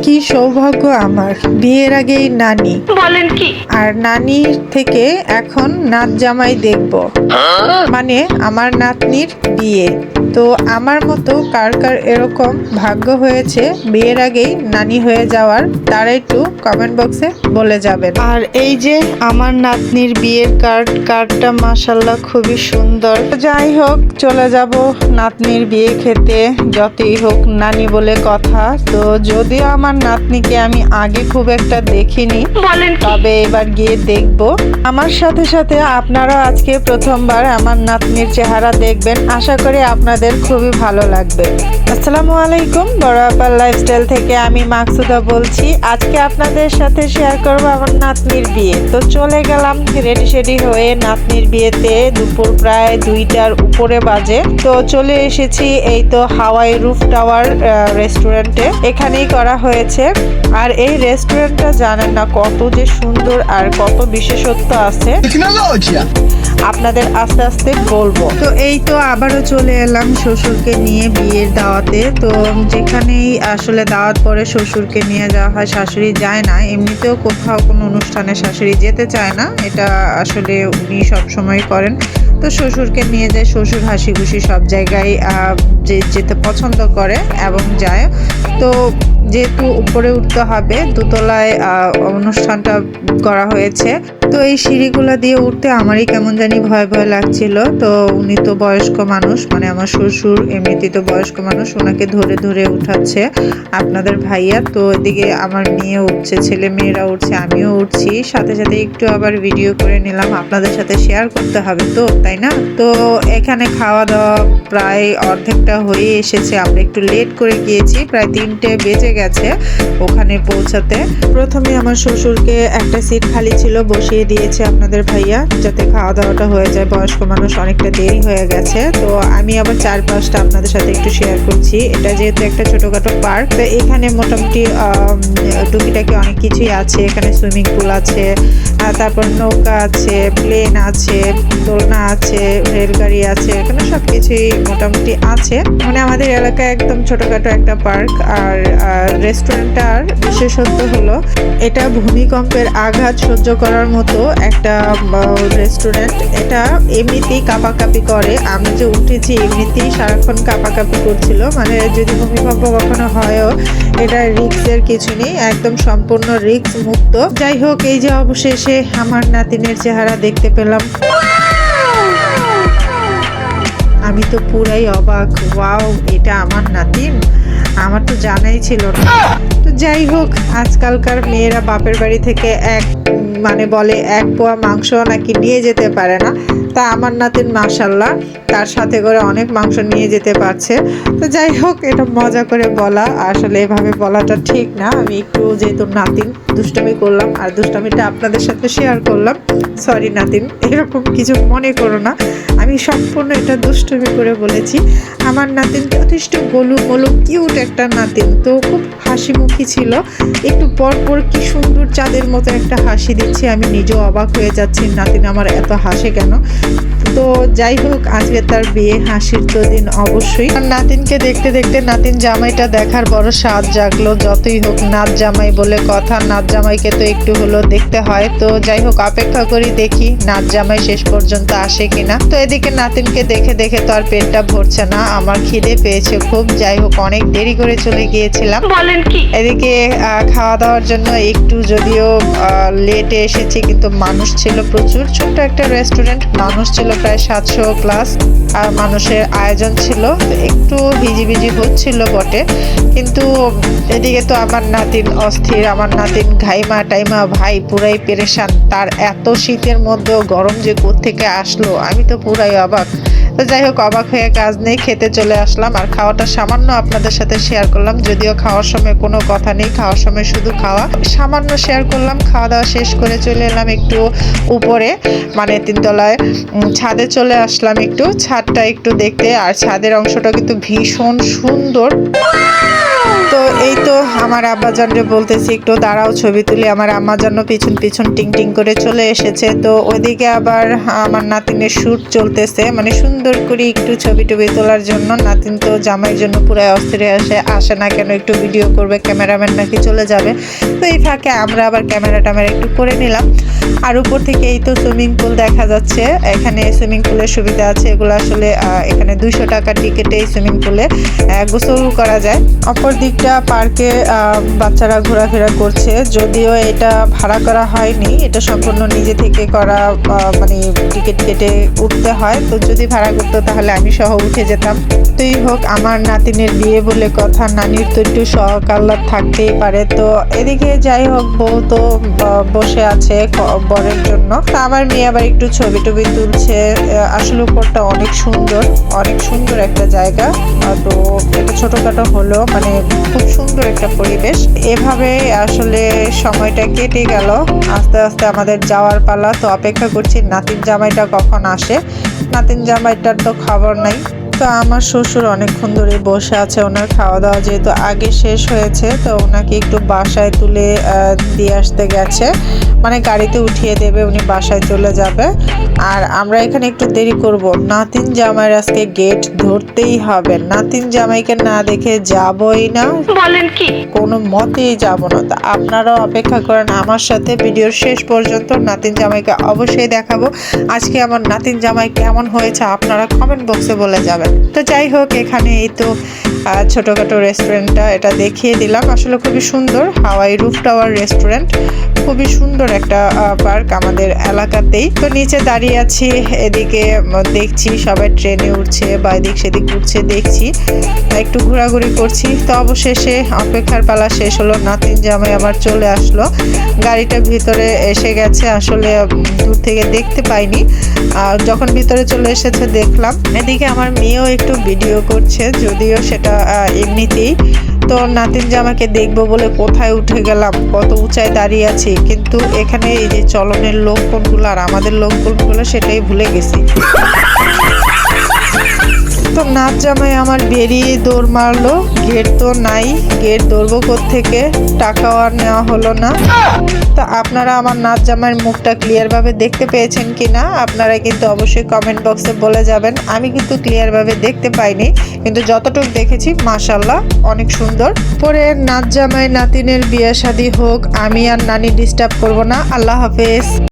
কি সৌভাগ্য আমার, বিয়ের আগেই নানি। বলেন কি? আর নানি থেকে এখন নাত জামাই দেখব, মানে আমার নাতনির বিয়ে। তো আমার মতো কার কার এরকম ভাগ্য হয়েছে বিয়ের আগেই নানি হয়ে যাওয়ার, তারা একটু কমেন্ট বক্সে বলে যাবেন। আর এই যে আমার নাতনির বিয়ের কার্ডটা মাশাল্লাহ খুবই সুন্দর। যাই হোক, চলে যাব নাতনির বিয়ে খেতে। যতই হোক নানি বলে কথা। তো যদিও আমার নাতনিকে আমি আগে খুব একটা দেখিনি, বলেন কি? তবে এবার গিয়ে দেখব। আমার সাথে সাথে আপনারা আজকে প্রথমবার আমার নাতনির চেহারা দেখবেন। আশা করি আপনাদের খুবই ভালো লাগবে। আসসালামু আলাইকুম, বড় আপার লাইফস্টাইল থেকে আমি মাকসুদা বলছি। আজকে আপনাদের সাথে শেয়ার করব আমার নাতনির বিয়ে। তো চলে গেলাম রেডি সেডি হয়ে নাতনির বিয়েতে। দুপুর প্রায় 2টার উপরে বাজে। তো চলে এসেছি এই তো হাওয়াই রুফ টাওয়ার রেস্টুরেন্টে। এখানেই করা হয়েছে। আর এই রেস্টুরেন্টটা জানেন না কত যে সুন্দর আর কত বিশেষত্ব আছে, আপনাদের আস্তে আস্তে বলবো। তো এই তো আবারও চলে এলাম শ্বশুরকে নিয়ে বিয়ের দাওয়াতে। তো যেখানেই আসলে দাওয়াত পরে শ্বশুরকে নিয়ে যাওয়া হয়, শাশুড়ি যায় না। এমনিতেও কোথাও কোনো অনুষ্ঠানে শাশুড়ি যেতে চায় না, এটা আসলে উনি সবসময় করেন। তো শ্বশুরকে নিয়ে যায়, শ্বশুর হাসি খুশি সব জায়গায় যেতে পছন্দ করে এবং যায়। তো যেহেতু উপরে উঠতে হবে, দোতলায় অনুষ্ঠানটা করা হয়েছে। তো এই সিঁড়িগুলো দিয়ে উঠতে আমারই কেমন জানি ভয় ভয় লাগছিল। তো উনি তো বয়স্ক মানুষ, মানে আমার শ্বশুর এমনিতেই তো বয়স্ক মানুষ, ওনাকে ধরে ধরে উঠাচ্ছে আপনাদের ভাইয়া। তো এদিকে আমার মেয়ে উঠছে, ছেলে মেয়েরা উঠছে, আমিও উঠছি। সাথে সাথে একটু আবার ভিডিও করে নিলাম, আপনাদের সাথে শেয়ার করতে হবে তো, তাই না? তো এখানে খাওয়া দাওয়া প্রায় অর্ধেকটা হয়ে এসেছে। আমরা একটু লেট করে গিয়েছি, প্রায় 3টে বেজে গেছে ওখানে পৌঁছাতে। প্রথমে আমার শ্বশুরকে একটা সিট খালি ছিল, বসিয়ে দিয়েছে আপনাদের ভাইয়া যাতে খাওয়া দাওয়াটা হয়ে যায়। বয়স্ক মানুষ, অনেকটা দেরি হয়ে গেছে। তো আমি আবার চারপাশটা আপনাদের সাথে একটু শেয়ার করছি। এটা যেহেতু একটা ছোটখাটো পার্ক, তো এখানে মোটামুটি টুকিটাকি অনেক কিছুই আছে। এখানে সুইমিং পুল আছে, তারপর নৌকা আছে, প্লেন আছে, দোলনা আছে, রেলগাড়ি আছে, এখানে সবকিছুই মোটামুটি আছে। মানে আমাদের এলাকায় একদম ছোটখাটো একটা পার্ক। আর রেস্টুরেন্টটার বিশেষত্ব হলো এটা ভূমিকম্পের আঘাত সহ্য করার মতো একটা রেস্টুরেন্ট। এটা এমনিতেই কাঁপাকাঁপি করে। আমি যে উঠেছি এমনিতেই সারাক্ষণ কাঁপাকাঁপি করছিল, মানে যদি ভূমিকম্প কখনো হয়ও এটা রিস্কের কিছু নেই, একদম সম্পূর্ণ রিস্ক মুক্ত। যাই হোক, এই যে অবশেষে আমার নাতিনের চেহারা দেখতে পেলাম, আমি তো পুরাই অবাক। ওয়াও, এটা আমার নাতিন, আমার তো জানাই ছিল না। তো যাই হোক, আজকালকার মেয়েরা বাপের বাড়ি থেকে বলে 1 পোয়া মাংস নাকি নিয়ে যেতে পারে না। তা আমার নাতিন মাশাল্লাহ তার সাথে করে অনেক মাংস নিয়ে যেতে পারছে। তো যাই হোক, এটা মজা করে বলা, আসলে এভাবে বলাটা ঠিক না। আমি একটু যেহেতু নাতিন দুষ্টামি করলাম, আর দুষ্টামিটা আপনাদের সাথে শেয়ার করলাম। সরি নাতিন, এরকম কিছু মনে করো না, আমি সম্পূর্ণ এটা দুষ্টুমি করে বলেছি। আমার নাতিন যথেষ্ট গোলু মোলু কিউট একটা নাতিন। তো খুব হাসিমুখী ছিল, একটু পর পর কি সুন্দর চাঁদের মতো একটা হাসি দিচ্ছে। আমি নিজেও অবাক হয়ে যাচ্ছি, নাতিন আমার এত হাসে কেন। তো যাই হোক, আজকে তার বিয়ে, হাসির তো দিন অবশ্যই। আর নাতিনকে দেখতে দেখতে নাতিন জামাইটা দেখার বড় স্বাদ জাগলো। যতই হোক নাত জামাই বলে কথা, নাত জামাইকে তো একটু হলো দেখতে হয়। তো যাই হোক, অপেক্ষা করি দেখি নাত জামাই শেষ পর্যন্ত আসে কিনা। তো এদিকে নাতিনকে দেখে দেখে তো আর পেটটা ভরছে না, আমার খিদে পেয়েছে খুব। যাই হোক, অনেক দেরি করে চলে গিয়েছিলাম। বলেন কি? এদিকে খাওয়া দাওয়ার জন্য একটু যদিও লেটে এসেছি, কিন্তু মানুষ ছিল প্রচুর। ছোট্ট একটা রেস্টুরেন্ট, মানুষ ছিল প্রায় 700 প্লাস। আর মানুষের আয়োজন ছিল, একটু হিজিবিজি হচ্ছিল বটে। কিন্তু এদিকে তো আমার নাতিন অস্থির, আমার নাতিন ঘাইমা টাইমা ভাই পুরাই পেরেশান। তার এত শীতের মধ্যেও গরম যে কোত্থেকে আসলো, আমি তো পুরাই অবাক। তো যাই হোক, অবাক হয়ে কাজ নেই, খেতে চলে আসলাম। আর খাওয়াটা সামান্য আপনাদের সাথে শেয়ার করলাম, যদিও খাওয়ার সময় কোনো কথা নেই, খাওয়ার সময় শুধু খাওয়া, সামান্য শেয়ার করলাম। খাওয়া দাওয়া শেষ করে চলে এলাম একটু উপরে, মানে 3তলায় ছাদে চলে আসলাম একটু, ছাদটা একটু দেখতে। আর ছাদের অংশটা কিন্তু ভীষণ সুন্দর। তো এই তো আমার আব্বাজানরে বলতেছি একটু দাঁড়াও ছবি তুলি, আমার আম্মা জন্য পিছন পিছন টিং টিং করে চলে এসেছে। তো ওইদিকে আবার আমার নাতিনের শ্যুট চলতেছে, মানে সুন্দর করে একটু ছবি টবি তোলার জন্য। নাতিন তো জামাইয়ের জন্য পুরো অস্থির আসে না কেন, একটু ভিডিও করবে, ক্যামেরাম্যান নাকি চলে যাবে। তো এই ফাঁকে আমরা আবার ক্যামেরা ট্যামেরা একটু করে নিলাম। আর উপর থেকে এই তো সুইমিং পুল দেখা যাচ্ছে। এখানে সুইমিং পুলের সুবিধা আছে, এগুলো আসলে এখানে 200 টাকার টিকিটে এই সুইমিং পুলে গোসল করা যায়। অপর দিকটা পার্কে বাচ্চারা ঘোরাফেরা করছে, যদিও এটা ভাড়া করা হয়নি, এটা সম্পূর্ণ নিজে থেকে করা, মানে টিকিট কেটে উঠতে হয়। তো যদি ভাড়া করতো তাহলে আমি সহ উঠে যেতাম। তুই হোক, আমার নাতিনের বিয়ে বলে কথা, নানির তো একটু শখ আহ্লাদ থাকতেই পারে। তো এদিকে যাই হোক, বউ তো বসে আছে বরের জন্য। তো আমার মেয়ে আবার একটু ছবি টবি তুলছে। আসলে উপরটা অনেক সুন্দর, অনেক সুন্দর একটা জায়গা। তো এটা ছোটখাটো হলো, মানে খুব সুন্দর একটা পরিবেশ। এভাবে আসলে সময়টা কেটে গেল। আস্তে আস্তে আমাদের যাওয়ার পালা। তো অপেক্ষা করছি নাতিন জামাইটা কখন আসে। নাতিন জামাইটার তো খবর নাই। তো আমার শ্বশুর অনেকক্ষণ ধরে বসে আছে, ওনার খাওয়া দাওয়া যেহেতু আগে শেষ হয়েছে, তো ওনাকে একটু বাসায় তুলে দিয়ে আসতে গেছে, মানে গাড়িতে উঠিয়ে দেবে, উনি বাসায় চলে যাবে। আর আমরা এখানে একটু দেরি করব। নাতিন জামাইয়ের আজকে গেট ধরতেই হবে, নাতিন জামাইকে না দেখে যাবই না, বলেন কি, কোনো মতেই যাব না। তা আপনারাও অপেক্ষা করেন আমার সাথে ভিডিওর শেষ পর্যন্ত। নাতিন জামাইকে অবশ্যই দেখাবো। আজকে আমার নাতিন জামাই কেমন হয়েছে আপনারা কমেন্ট বক্সে বলে যাবেন। তো যাই হোক, এখানে এই তো ছোটখাটো রেস্টুরেন্টটা এটা দেখিয়ে দিলাম। আসলে খুবই সুন্দর, হাওয়াই রুফ টাওয়ার রেস্টুরেন্ট, খুবই সুন্দর একটা পার্ক আমাদের এলাকাতেই। তো নিচে দাঁড়িয়ে আছি, এদিকে দেখছি সবাই ট্রেনে উঠছে বা এদিক সেদিক উঠছে, দেখছি একটু ঘোরাঘুরি করছি। তো অবশেষে অপেক্ষার পালা শেষ হলো, নাতিন জামাই আবার চলে আসলো। গাড়িটা ভিতরে এসে গেছে, আসলে দূর থেকে দেখতে পাইনি, যখন ভিতরে চলে এসেছে দেখলাম। এদিকে আমার মেয়েও একটু ভিডিও করছে, যদিও সেটা এমনিতেই। তো নাতিন জামাকে দেখবো বলে কোথায় উঠে গেলাম, কত উঁচায় দাঁড়িয়ে আছি, কিন্তু এখানে এই যে চলনের লোক কোনগুলো আর আমাদের লোক কোনগুলো সেটাই ভুলে গেছি। তো নাচ জামাই আমার বেরিয়ে দৌড় মারলো, গেট তো নাই, গেট ধরবো কোত্থেকে, টাকাও আর নেওয়া হলো না। তো আপনারা আমার নাচ জামাইয়ের মুখটা ক্লিয়ার ভাবে দেখতে পেয়েছেন কিনা আপনারা কিন্তু অবশ্যই কমেন্ট বক্সে বলে যাবেন। আমি কিন্তু ক্লিয়ার ভাবে দেখতে পাইনি, কিন্তু যতটুকু দেখেছি মাশাআল্লাহ অনেক সুন্দর। পরে নাচ জামাই নাতিনের বিয়ে শাদী হোক, আমি আর নানি ডিস্টার্ব করব না। আল্লাহ হাফেজ।